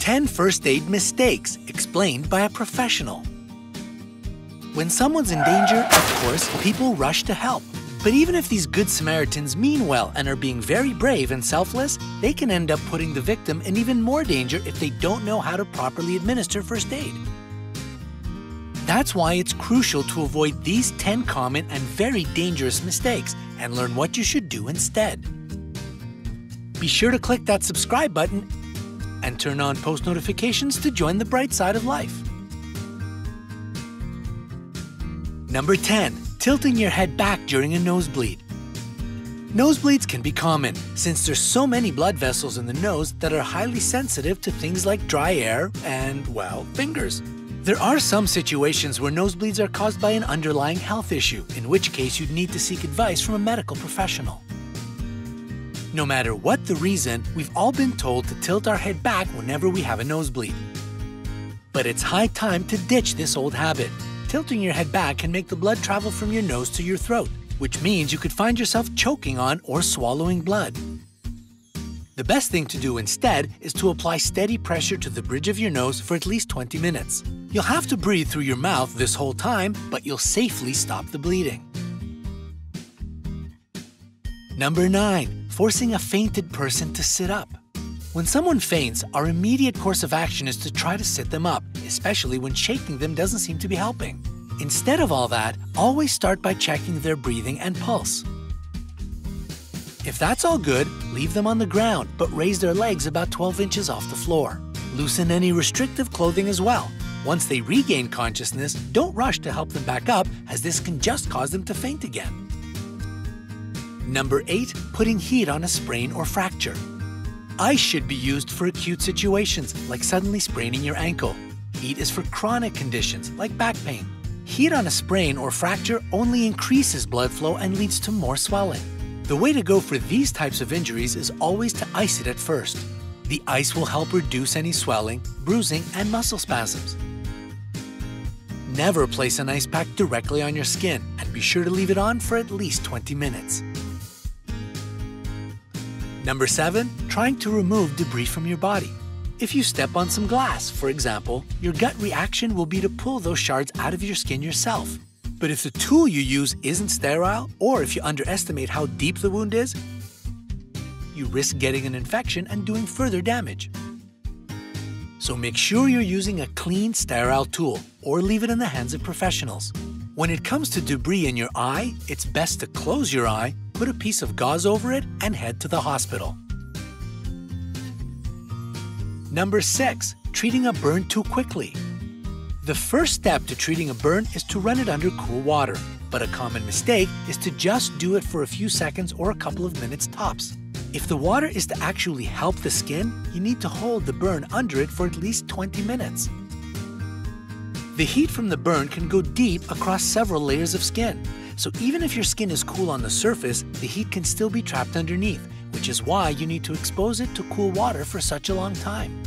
10 first aid mistakes explained by a professional. When someone's in danger, of course, people rush to help. But even if these good Samaritans mean well and are being very brave and selfless, they can end up putting the victim in even more danger if they don't know how to properly administer first aid. That's why it's crucial to avoid these 10 common and very dangerous mistakes and learn what you should do instead. Be sure to click that subscribe button and turn on post notifications to join the bright side of life. Number 10. Tilting your head back during a nosebleed. Nosebleeds can be common since there's so many blood vessels in the nose that are highly sensitive to things like dry air and, well, fingers. There are some situations where nosebleeds are caused by an underlying health issue, in which case you'd need to seek advice from a medical professional. No matter what the reason, we've all been told to tilt our head back whenever we have a nosebleed. But it's high time to ditch this old habit. Tilting your head back can make the blood travel from your nose to your throat, which means you could find yourself choking on or swallowing blood. The best thing to do instead is to apply steady pressure to the bridge of your nose for at least 20 minutes. You'll have to breathe through your mouth this whole time, but you'll safely stop the bleeding. Number 9. Forcing a fainted person to sit up. When someone faints, our immediate course of action is to try to sit them up, especially when shaking them doesn't seem to be helping. Instead of all that, always start by checking their breathing and pulse. If that's all good, leave them on the ground, but raise their legs about 12 inches off the floor. Loosen any restrictive clothing as well. Once they regain consciousness, don't rush to help them back up, as this can just cause them to faint again. Number 8. Putting heat on a sprain or fracture. Ice should be used for acute situations, like suddenly spraining your ankle. Heat is for chronic conditions, like back pain. Heat on a sprain or fracture only increases blood flow and leads to more swelling. The way to go for these types of injuries is always to ice it at first. The ice will help reduce any swelling, bruising, and muscle spasms. Never place an ice pack directly on your skin, and be sure to leave it on for at least 20 minutes. Number 7. Trying to remove debris from your body. If you step on some glass, for example, your gut reaction will be to pull those shards out of your skin yourself. But if the tool you use isn't sterile, or if you underestimate how deep the wound is, you risk getting an infection and doing further damage. So make sure you're using a clean, sterile tool, or leave it in the hands of professionals. When it comes to debris in your eye, it's best to close your eye, put a piece of gauze over it, and head to the hospital. Number 6. Treating a burn too quickly. The first step to treating a burn is to run it under cool water, but a common mistake is to just do it for a few seconds or a couple of minutes tops. If the water is to actually help the skin, you need to hold the burn under it for at least 20 minutes. The heat from the burn can go deep across several layers of skin, so even if your skin is cool on the surface, the heat can still be trapped underneath, which is why you need to expose it to cool water for such a long time.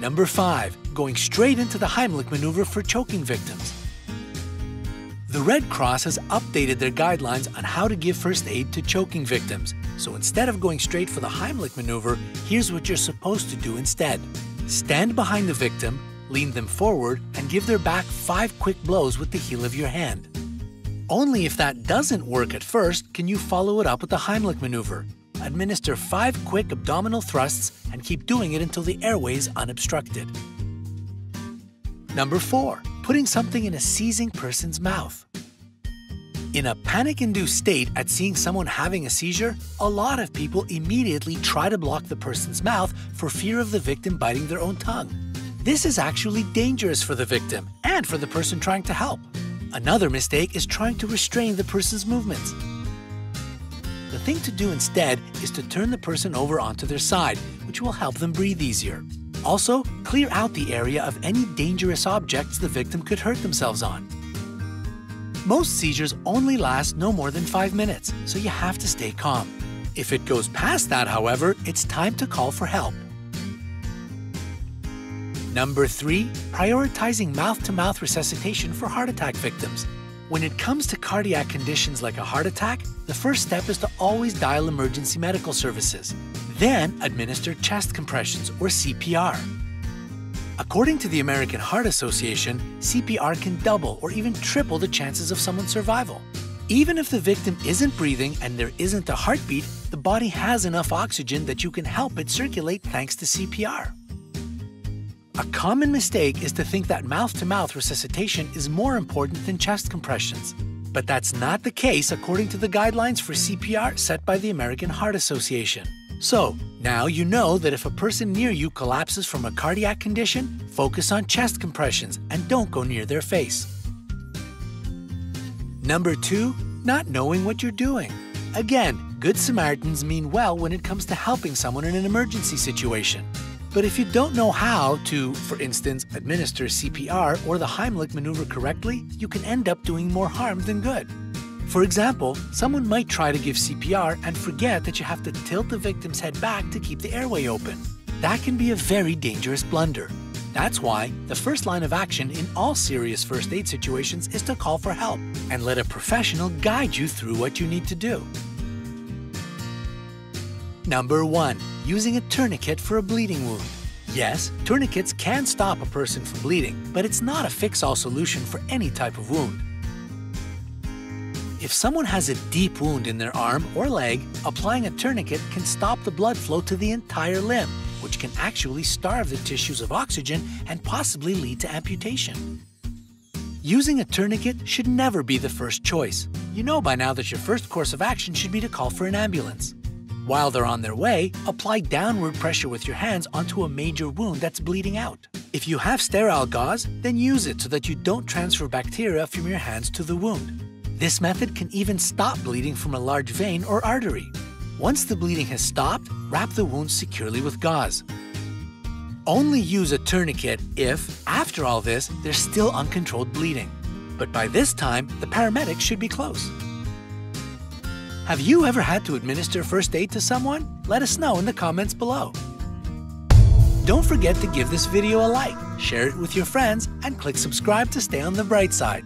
Number 5. Going straight into the Heimlich maneuver for choking victims. The Red Cross has updated their guidelines on how to give first aid to choking victims, so instead of going straight for the Heimlich maneuver, here's what you're supposed to do instead. Stand behind the victim, lean them forward, and give their back 5 quick blows with the heel of your hand. Only if that doesn't work at first can you follow it up with the Heimlich maneuver. Administer 5 quick abdominal thrusts and keep doing it until the airway is unobstructed. Number 4. Putting something in a seizing person's mouth. In a panic-induced state at seeing someone having a seizure, a lot of people immediately try to block the person's mouth for fear of the victim biting their own tongue. This is actually dangerous for the victim and for the person trying to help. Another mistake is trying to restrain the person's movements. The thing to do instead is to turn the person over onto their side, which will help them breathe easier. Also, clear out the area of any dangerous objects the victim could hurt themselves on. Most seizures only last no more than 5 minutes, so you have to stay calm. If it goes past that, however, it's time to call for help. Number 3. Prioritizing mouth-to-mouth resuscitation for heart attack victims. When it comes to cardiac conditions like a heart attack, the first step is to always dial emergency medical services. Then administer chest compressions or CPR. According to the American Heart Association, CPR can double or even triple the chances of someone's survival. Even if the victim isn't breathing and there isn't a heartbeat, the body has enough oxygen that you can help it circulate thanks to CPR. A common mistake is to think that mouth-to-mouth resuscitation is more important than chest compressions. But that's not the case according to the guidelines for CPR set by the American Heart Association. So, now you know that if a person near you collapses from a cardiac condition, focus on chest compressions and don't go near their face. Number 2, not knowing what you're doing. Again, Good Samaritans mean well when it comes to helping someone in an emergency situation. But if you don't know how to, for instance, administer CPR or the Heimlich maneuver correctly, you can end up doing more harm than good. For example, someone might try to give CPR and forget that you have to tilt the victim's head back to keep the airway open. That can be a very dangerous blunder. That's why the first line of action in all serious first aid situations is to call for help and let a professional guide you through what you need to do. Number 1. Using a tourniquet for a bleeding wound. Yes, tourniquets can stop a person from bleeding, but it's not a fix-all solution for any type of wound. If someone has a deep wound in their arm or leg, applying a tourniquet can stop the blood flow to the entire limb, which can actually starve the tissues of oxygen and possibly lead to amputation. Using a tourniquet should never be the first choice. You know by now that your first course of action should be to call for an ambulance. While they're on their way, apply downward pressure with your hands onto a major wound that's bleeding out. If you have sterile gauze, then use it so that you don't transfer bacteria from your hands to the wound. This method can even stop bleeding from a large vein or artery. Once the bleeding has stopped, wrap the wound securely with gauze. Only use a tourniquet if, after all this, there's still uncontrolled bleeding. But by this time, the paramedics should be close. Have you ever had to administer first aid to someone? Let us know in the comments below. Don't forget to give this video a like, share it with your friends, and click subscribe to stay on the bright side.